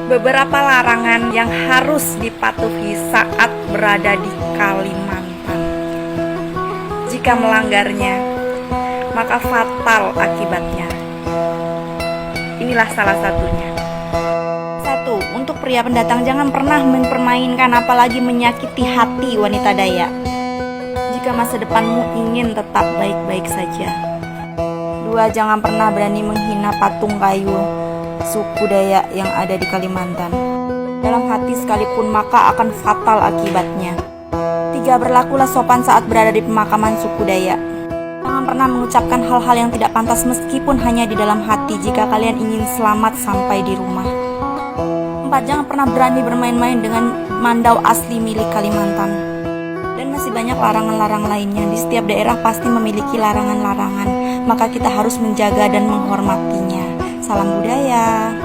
beberapa larangan yang harus dipatuhi saat berada di Kalimantan. Jika melanggarnya, maka fatal akibatnya. Inilah salah satunya. 1. Untuk pria pendatang, jangan pernah mempermainkan apalagi menyakiti hati wanita Dayak. Jika masa depanmu ingin tetap baik-baik saja. 2. Jangan pernah berani menghina patung kayu suku Dayak yang ada di Kalimantan. Dalam hati sekalipun, maka akan fatal akibatnya. 3. Berlakulah sopan saat berada di pemakaman suku Dayak. Jangan pernah mengucapkan hal-hal yang tidak pantas meskipun hanya di dalam hati jika kalian ingin selamat sampai di rumah. 4. Jangan pernah berani bermain-main dengan mandau asli milik Kalimantan. Dan masih banyak larangan-larangan lainnya. Di setiap daerah pasti memiliki larangan-larangan, maka kita harus menjaga dan menghormatinya. Salam budaya.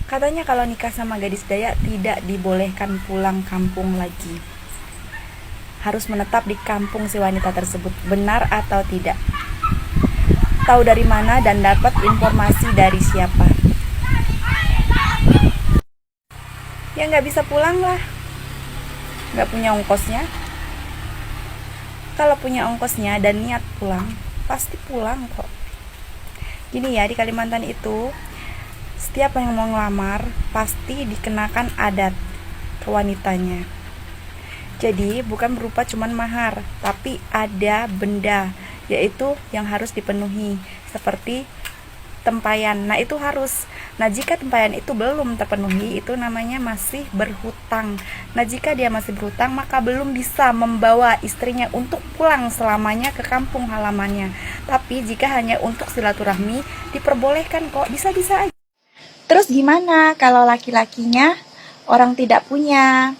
Katanya kalau nikah sama gadis Dayak tidak dibolehkan pulang kampung lagi. Harus menetap di kampung si wanita tersebut. Benar atau tidak? Tahu dari mana dan dapat informasi dari siapa? Ya nggak bisa pulang lah. Nggak punya ongkosnya. Kalau punya ongkosnya dan niat pulang, pasti pulang kok. Gini ya, di Kalimantan itu setiap yang mau ngelamar pasti dikenakan adat ke wanitanya. Jadi bukan berupa cuman mahar, tapi ada benda, yaitu yang harus dipenuhi, seperti tempayan. Nah itu harus. Nah jika tempayan itu belum terpenuhi, itu namanya masih berhutang. Nah jika dia masih berhutang, maka belum bisa membawa istrinya untuk pulang selamanya ke kampung halamannya. Tapi jika hanya untuk silaturahmi, diperbolehkan kok, bisa-bisa aja. Terus gimana kalau laki-lakinya orang tidak punya?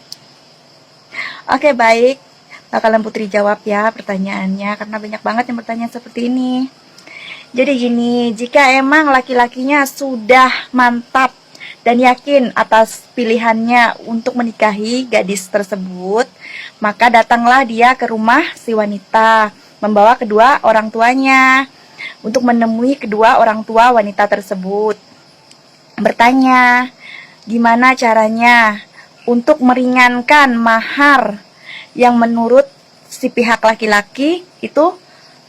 Oke, baik, bakalan Putri jawab ya pertanyaannya, karena banyak banget yang bertanya seperti ini. Jadi gini, jika emang laki-lakinya sudah mantap dan yakin atas pilihannya untuk menikahi gadis tersebut, maka datanglah dia ke rumah si wanita, membawa kedua orang tuanya, untuk menemui kedua orang tua wanita tersebut. Bertanya, gimana caranya untuk meringankan mahar yang menurut si pihak laki-laki itu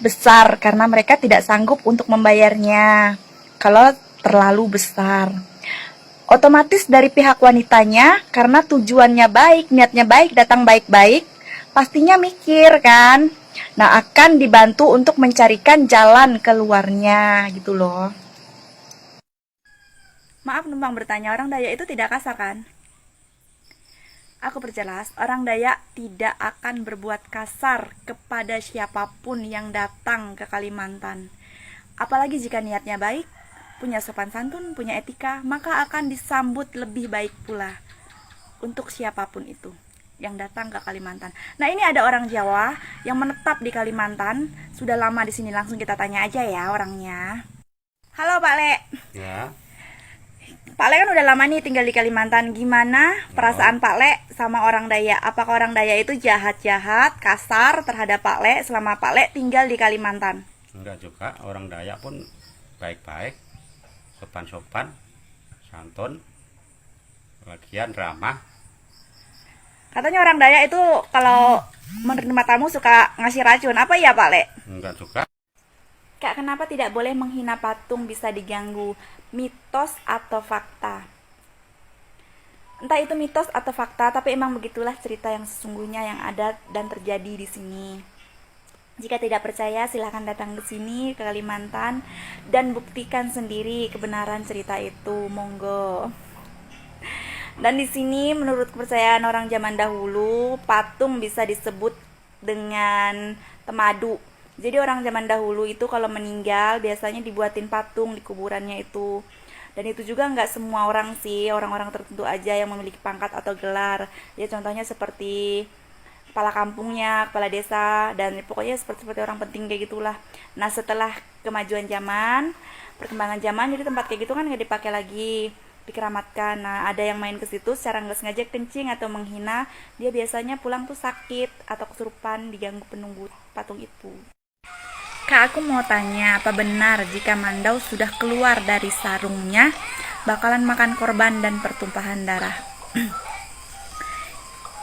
besar karena mereka tidak sanggup untuk membayarnya kalau terlalu besar. Otomatis dari pihak wanitanya, karena tujuannya baik, niatnya baik, datang baik-baik, pastinya mikir kan. Nah, akan dibantu untuk mencarikan jalan keluarnya gitu loh. Maaf numpang bertanya, orang Dayak itu tidak kasar kan? Aku perjelas, orang Dayak tidak akan berbuat kasar kepada siapapun yang datang ke Kalimantan. Apalagi jika niatnya baik, punya sopan santun, punya etika, maka akan disambut lebih baik pula untuk siapapun itu yang datang ke Kalimantan. Nah, ini ada orang Jawa yang menetap di Kalimantan, sudah lama di sini. Langsung kita tanya aja ya orangnya. Halo Pak Le. Ya, Pak Le kan udah lama nih tinggal di Kalimantan. Gimana perasaan Pak Le sama orang Dayak? Apakah orang Dayak itu jahat-jahat, kasar terhadap Pak Le selama Pak Le tinggal di Kalimantan? enggak juga. Orang Dayak pun baik-baik, sopan-sopan, santun, lagian ramah. Katanya orang Dayak itu kalau menerima tamu suka ngasih racun. Apa ya Pak Le? Enggak juga. Kak, kenapa tidak boleh menghina patung bisa diganggu? Mitos atau fakta? Entah itu mitos atau fakta, tapi emang begitulah cerita yang sesungguhnya yang ada dan terjadi di sini. Jika tidak percaya, silahkan datang ke sini, ke Kalimantan, dan buktikan sendiri kebenaran cerita itu. Monggo. Dan di sini, menurut kepercayaan orang zaman dahulu, patung bisa disebut dengan temadu. Jadi orang zaman dahulu itu kalau meninggal biasanya dibuatin patung di kuburannya itu. Dan itu juga nggak semua orang sih, orang-orang tertentu aja yang memiliki pangkat atau gelar. Ya contohnya seperti kepala kampungnya, kepala desa, dan pokoknya seperti orang penting kayak gitulah. Nah setelah kemajuan zaman, perkembangan zaman, jadi tempat kayak gitu kan nggak dipakai lagi, dikeramatkan. Nah ada yang main ke situ secara nggak sengaja kencing atau menghina, dia biasanya pulang tuh sakit atau kesurupan, diganggu penunggu patung itu. Kak, aku mau tanya, apa benar jika mandau sudah keluar dari sarungnya, bakalan makan korban dan pertumpahan darah.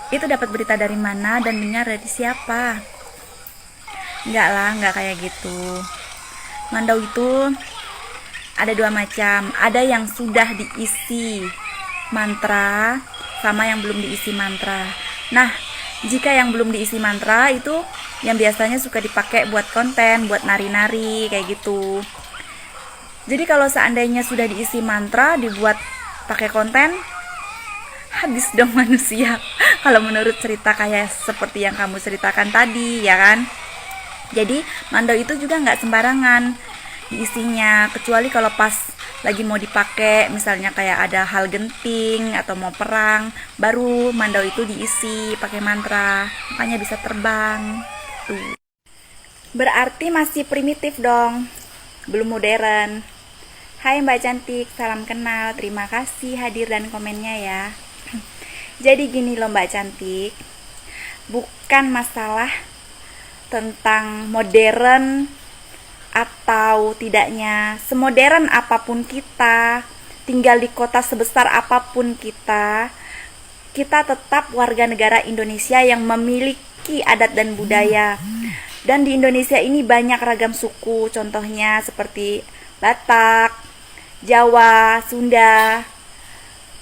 Itu dapat berita dari mana dan dengar dari siapa? Enggak lah, enggak kayak gitu. Mandau itu ada dua macam. Ada yang sudah diisi mantra sama yang belum diisi mantra. Nah, jika yang belum diisi mantra itu yang biasanya suka dipakai buat konten, buat nari-nari kayak gitu. Jadi kalau seandainya sudah diisi mantra dibuat pakai konten, habis dong manusia. Kalau menurut cerita kayak seperti yang kamu ceritakan tadi, ya kan? Jadi mandau itu juga nggak sembarangan diisinya, kecuali kalau pas lagi mau dipakai, misalnya kayak ada hal genting atau mau perang, baru mandau itu diisi pakai mantra, makanya bisa terbang. Tuh. Berarti masih primitif dong, belum modern. Hai Mbak Cantik, salam kenal, terima kasih hadir dan komennya ya. Jadi gini loh Mbak Cantik, bukan masalah tentang modern atau tidaknya. Semodern apapun kita, tinggal di kota sebesar apapun kita tetap warga negara Indonesia yang memiliki adat dan budaya. Dan di Indonesia ini banyak ragam suku, contohnya seperti Batak, Jawa, Sunda,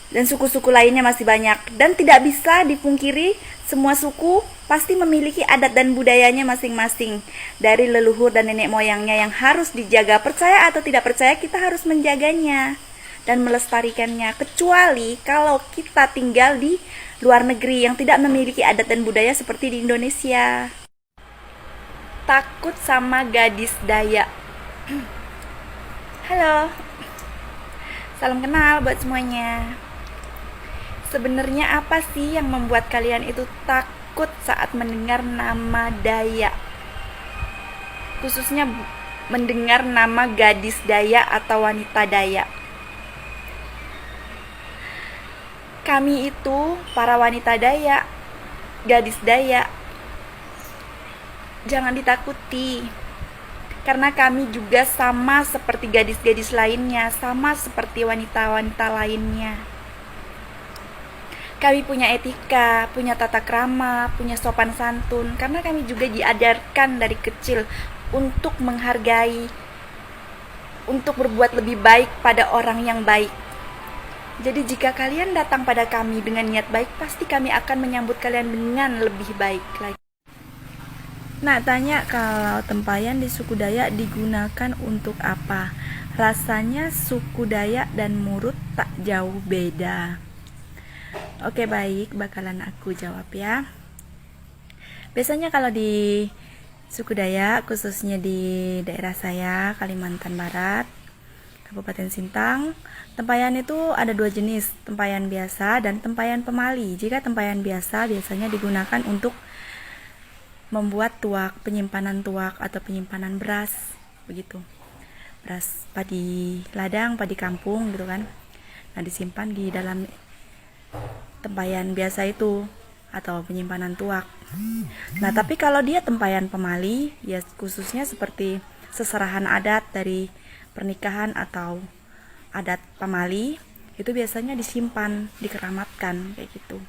dan suku-suku lainnya masih banyak. Dan tidak bisa dipungkiri semua suku pasti memiliki adat dan budayanya masing-masing dari leluhur dan nenek moyangnya yang harus dijaga. Percaya atau tidak percaya, kita harus menjaganya dan melestarikannya. Kecuali kalau kita tinggal di luar negeri yang tidak memiliki adat dan budaya seperti di Indonesia. Takut sama gadis Dayak. Halo, salam kenal buat semuanya. Sebenarnya apa sih yang membuat kalian itu takut saat mendengar nama Dayak? Khususnya mendengar nama gadis Dayak atau wanita Dayak. Kami itu para wanita Dayak, gadis Dayak, jangan ditakuti. Karena kami juga sama seperti gadis-gadis lainnya, sama seperti wanita-wanita lainnya. Kami punya etika, punya tata krama, punya sopan santun, karena kami juga diajarkan dari kecil untuk menghargai, untuk berbuat lebih baik pada orang yang baik. Jadi jika kalian datang pada kami dengan niat baik, pasti kami akan menyambut kalian dengan lebih baik lagi. Nah, tanya kalau tempayan di suku Dayak digunakan untuk apa? Rasanya suku Dayak dan Murut tak jauh beda. Oke, baik, bakalan aku jawab ya. Biasanya kalau di suku Dayak, khususnya di daerah saya, Kalimantan Barat, Kabupaten Sintang, tempayan itu ada dua jenis, tempayan biasa dan tempayan pemali. Jika tempayan biasa biasanya digunakan untuk membuat tuak, penyimpanan tuak atau penyimpanan beras, begitu. Beras padi ladang, padi kampung gitu kan. Nah, disimpan di dalam tempayan biasa itu atau penyimpanan tuak. Nah, tapi kalau dia tempayan pemali, ya khususnya seperti seserahan adat dari pernikahan atau adat pemali, itu biasanya disimpan, dikeramatkan kayak gitu.